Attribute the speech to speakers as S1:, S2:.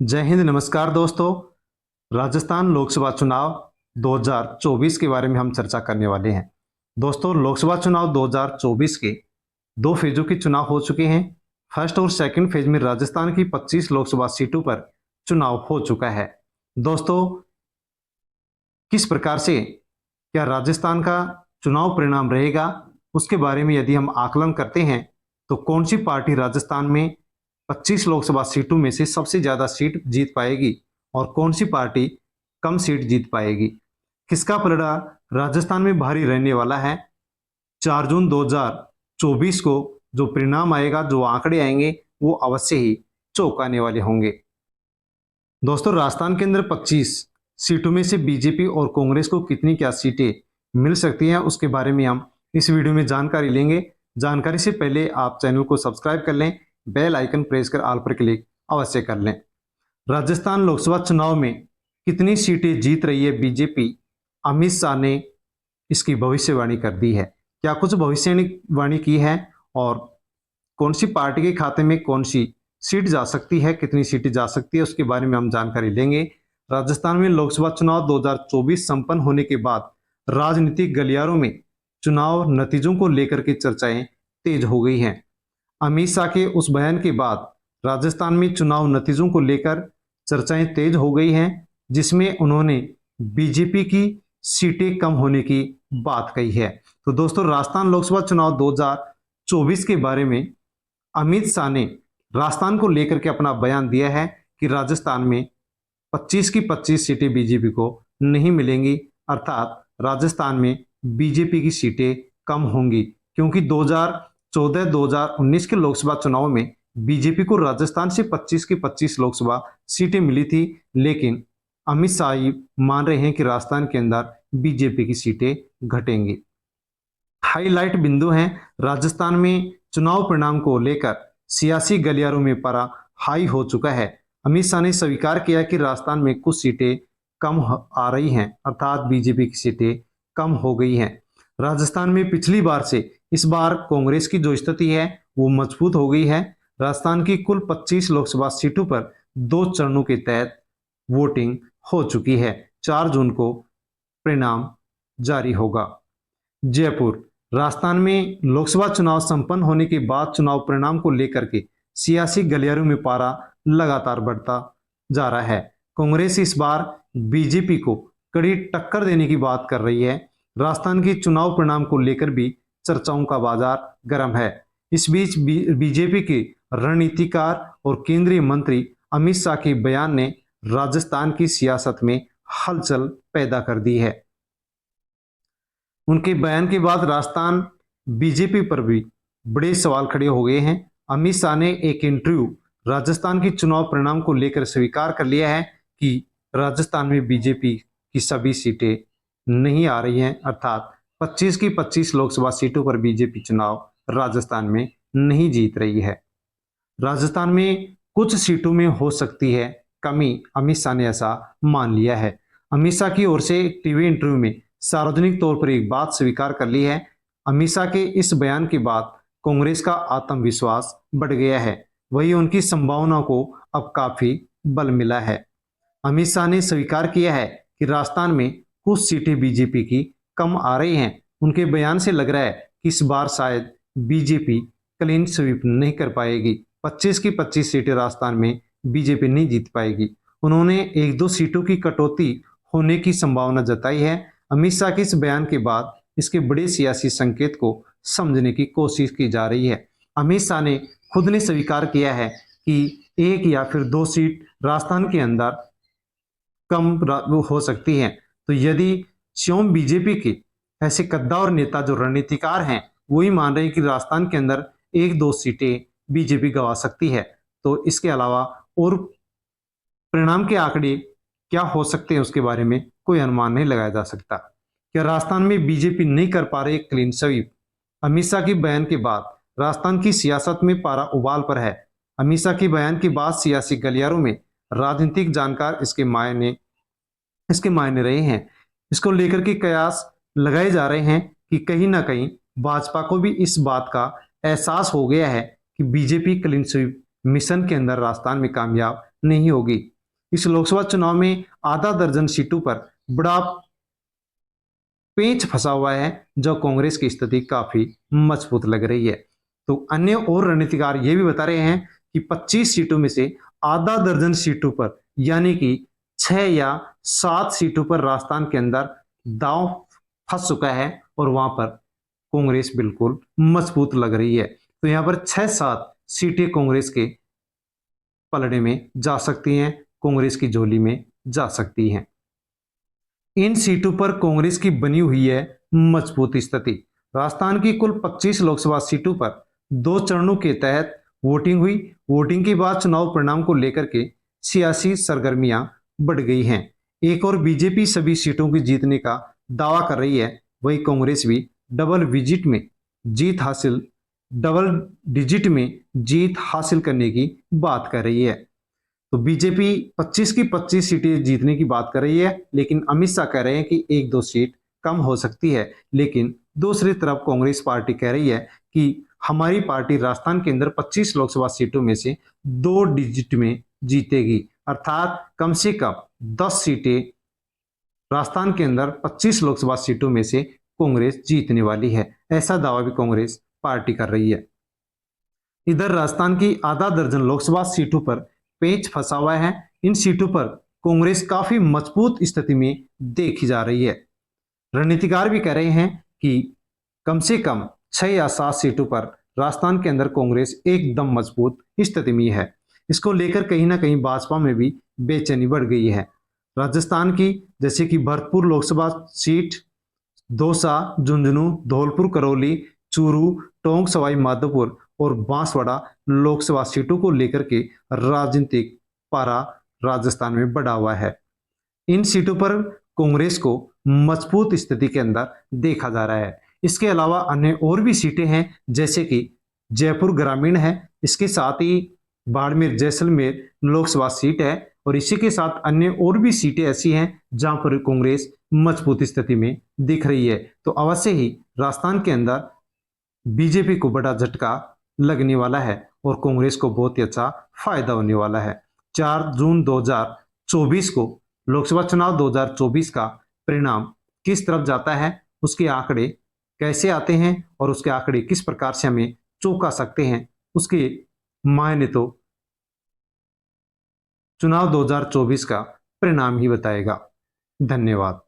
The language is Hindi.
S1: जय हिंद। नमस्कार दोस्तों। राजस्थान लोकसभा चुनाव 2024 के बारे में हम चर्चा करने वाले हैं। दोस्तों, लोकसभा चुनाव 2024 के दो फेजों के चुनाव हो चुके हैं। फर्स्ट और सेकंड फेज में राजस्थान की 25 लोकसभा सीटों पर चुनाव हो चुका है। दोस्तों, किस प्रकार से क्या राजस्थान का चुनाव परिणाम रहेगा, उसके बारे में यदि हम आकलन करते हैं तो कौन सी पार्टी राजस्थान में 25 लोकसभा सीटों में से सबसे ज्यादा सीट जीत पाएगी और कौन सी पार्टी कम सीट जीत पाएगी, किसका पलड़ा राजस्थान में भारी रहने वाला है। 4 जून 2024 को जो परिणाम आएगा, जो आंकड़े आएंगे, वो अवश्य ही चौंकाने वाले होंगे। दोस्तों, राजस्थान के अंदर 25 सीटों में से बीजेपी और कांग्रेस को कितनी क्या सीटें मिल सकती हैं, उसके बारे में हम इस वीडियो में जानकारी लेंगे। जानकारी से पहले आप चैनल को सब्सक्राइब कर लें, बेल आइकन प्रेस कर ऑल पर क्लिक अवश्य कर लें। राजस्थान लोकसभा चुनाव में कितनी सीटें जीत रही है बीजेपी, अमित शाह ने इसकी भविष्यवाणी कर दी है। क्या कुछ भविष्यवाणी की है और कौन सी पार्टी के खाते में कौन सी सीट जा सकती है, कितनी सीटें जा सकती है, उसके बारे में हम जानकारी लेंगे। राजस्थान में लोकसभा चुनाव 2024 संपन्न होने के बाद राजनीतिक गलियारों में चुनाव नतीजों को लेकर के चर्चाएं तेज हो गई हैं। अमित शाह के उस बयान के बाद राजस्थान में चुनाव नतीजों को लेकर चर्चाएं तेज हो गई हैं, जिसमें उन्होंने बीजेपी की सीटें कम होने की बात कही है। तो दोस्तों, राजस्थान लोकसभा चुनाव 2024 के बारे में अमित शाह ने राजस्थान को लेकर के अपना बयान दिया है कि राजस्थान में 25 की 25 सीटें बीजेपी को नहीं मिलेंगी, अर्थात राजस्थान में बीजेपी की सीटें कम होंगी, क्योंकि 2014-2019 के लोकसभा चुनाव में बीजेपी को राजस्थान से 25 की 25 लोकसभा सीटें मिली थी, लेकिन अमित शाह मान रहे हैं कि राजस्थान के अंदर बीजेपी की सीटें घटेंगी। हाईलाइट बिंदु हैं, राजस्थान में चुनाव परिणाम को लेकर सियासी गलियारों में पारा हाई हो चुका है। अमित शाह ने स्वीकार किया कि राजस्थान में कुछ सीटें कम आ रही हैं, अर्थात बीजेपी की सीटें कम हो गई हैं। राजस्थान में पिछली बार से इस बार कांग्रेस की जो स्थिति है वो मजबूत हो गई है। राजस्थान की कुल 25 लोकसभा सीटों पर 2 चरणों के तहत वोटिंग हो चुकी है। 4 जून को परिणाम जारी होगा। जयपुर, राजस्थान में लोकसभा चुनाव संपन्न होने के बाद चुनाव परिणाम को लेकर के सियासी गलियारों में पारा लगातार बढ़ता जा रहा है। कांग्रेस इस बार बीजेपी को कड़ी टक्कर देने की बात कर रही है। राजस्थान के चुनाव परिणाम को लेकर भी चर्चाओं का बाजार गर्म है। इस बीच बीजेपी के रणनीतिकार और केंद्रीय मंत्री अमित शाह के बयान ने राजस्थान की सियासत में हलचल पैदा कर दी है। उनके बयान के बाद राजस्थान बीजेपी पर भी बड़े सवाल खड़े हो गए हैं। अमित शाह ने एक इंटरव्यू राजस्थान के चुनाव परिणाम को लेकर स्वीकार कर लिया है कि राजस्थान में बीजेपी की सभी सीटें नहीं आ रही हैं, अर्थात 25 की 25 लोकसभा सीटों पर बीजेपी चुनाव राजस्थान में नहीं जीत रही है। राजस्थान में कुछ सीटों में हो सकती है कमी, अमित शाह ने ऐसा मान लिया है। अमित शाह की ओर से एक टीवी इंटरव्यू में सार्वजनिक तौर पर एक बात स्वीकार कर ली है। अमित शाह के इस बयान के बाद कांग्रेस का आत्मविश्वास बढ़ गया है, वही उनकी संभावनाओं को अब काफी बल मिला है। अमित शाह ने स्वीकार किया है कि राजस्थान में कुछ सीटें बीजेपी की कम आ रही हैं। उनके बयान से लग रहा है कि इस बार शायद बीजेपी क्लीन स्वीप नहीं कर पाएगी। 25 की 25 सीटें राजस्थान में बीजेपी नहीं जीत पाएगी। उन्होंने 1-2 सीटों की कटौती होने की संभावना जताई है। अमित शाह के इस बयान के बाद इसके बड़े सियासी संकेत को समझने की कोशिश की जा रही है। अमित शाह ने खुद ने स्वीकार किया है कि 1 या फिर 2 सीट राजस्थान के अंदर कम हो सकती हैं। तो यदि स्वयं बीजेपी के ऐसे कद्दावर नेता जो रणनीतिकार हैं वही मान रहे हैं कि राजस्थान के अंदर 1-2 सीटें बीजेपी गंवा सकती है, तो इसके अलावा और परिणाम के आंकड़े क्या हो सकते हैं उसके बारे में कोई अनुमान नहीं लगाया जा सकता। क्या राजस्थान में बीजेपी नहीं कर पा रही क्लीन स्वीप? अमित शाह के बयान के बाद राजस्थान की सियासत में पारा उबाल पर है। अमित शाह के बयान के बाद सियासी गलियारों में राजनीतिक जानकार इसके मायने रहे हैं। इसको लेकर के कयास लगाए जा रहे हैं कि कहीं ना कहीं भाजपा को भी इस बात का एहसास हो गया है कि बीजेपी क्लीन स्वीप मिशन के अंदर राजस्थान में कामयाब नहीं होगी। इस लोकसभा चुनाव में आधा दर्जन सीटों पर बड़ा पेंच फंसा हुआ है, जो कांग्रेस की स्थिति काफी मजबूत लग रही है। तो अन्य और रणनीतिकार ये भी बता रहे हैं कि 25 सीटों में से आधा दर्जन सीटों पर, यानी कि 6 या 7 सीटों पर राजस्थान के अंदर दांव फंस चुका है और वहां पर कांग्रेस बिल्कुल मजबूत लग रही है। तो यहां पर 6-7 सीटें कांग्रेस के पलड़े में जा सकती हैं, कांग्रेस की झोली में जा सकती हैं। इन सीटों पर कांग्रेस की बनी हुई है मजबूत स्थिति। राजस्थान की कुल 25 लोकसभा सीटों पर 2 चरणों के तहत वोटिंग हुई। वोटिंग के बाद चुनाव परिणाम को लेकर के सियासी सरगर्मियां बढ़ गई हैं। एक और बीजेपी सभी सीटों की जीतने का दावा कर रही है, वही कांग्रेस भी जीत हासिल डबल डिजिट में जीत हासिल करने की बात कर रही है। तो बीजेपी 25 की 25 सीटें जीतने की बात कर रही है, लेकिन अमित शाह कह रहे हैं कि 1-2 सीट कम हो सकती है। लेकिन दूसरी तरफ कांग्रेस पार्टी कह रही है कि हमारी पार्टी राजस्थान के अंदर 25 लोकसभा सीटों में से 2 डिजिट में जीतेगी, अर्थात कम से कम 10 सीटें राजस्थान के अंदर 25 लोकसभा सीटों में से कांग्रेस जीतने वाली है। ऐसा दावा भी कांग्रेस पार्टी कर रही है। इधर राजस्थान की आधा दर्जन लोकसभा सीटों पर पेंच फंसा हुआ है। इन सीटों पर कांग्रेस काफी मजबूत स्थिति में देखी जा रही है। रणनीतिकार भी कह रहे हैं कि कम से कम 6 या 7 सीटों पर राजस्थान के अंदर कांग्रेस एकदम मजबूत स्थिति में है। इसको लेकर कहीं ना कहीं भाजपा में भी बेचैनी बढ़ गई है। राजस्थान की जैसे कि भरतपुर लोकसभा सीट, दौसा, झुंझुनू, धौलपुर, करौली, चूरू, टोंक, सवाई माधोपुर और बांसवाड़ा लोकसभा सीटों को लेकर के राजनीतिक पारा राजस्थान में बढ़ा हुआ है। इन सीटों पर कांग्रेस को मजबूत स्थिति के अंदर देखा जा रहा है। इसके अलावा अन्य और भी सीटें हैं, जैसे कि जयपुर ग्रामीण है, इसके साथ ही बाड़मेर जैसलमेर लोकसभा सीट है, और इसी के साथ अन्य और भी सीटें ऐसी हैं जहां पर कांग्रेस मजबूत स्थिति में दिख रही है। तो अवश्य ही राजस्थान के अंदर बीजेपी को बड़ा झटका लगने वाला है और कांग्रेस को बहुत ही अच्छा फायदा होने वाला है। 4 जून 2024 को लोकसभा चुनाव 2024 का परिणाम किस तरफ जाता है, उसके आंकड़े कैसे आते हैं और उसके आंकड़े किस प्रकार से हमें चौंका सकते हैं, उसके मायने तो चुनाव 2024 का परिणाम ही बताएगा। धन्यवाद।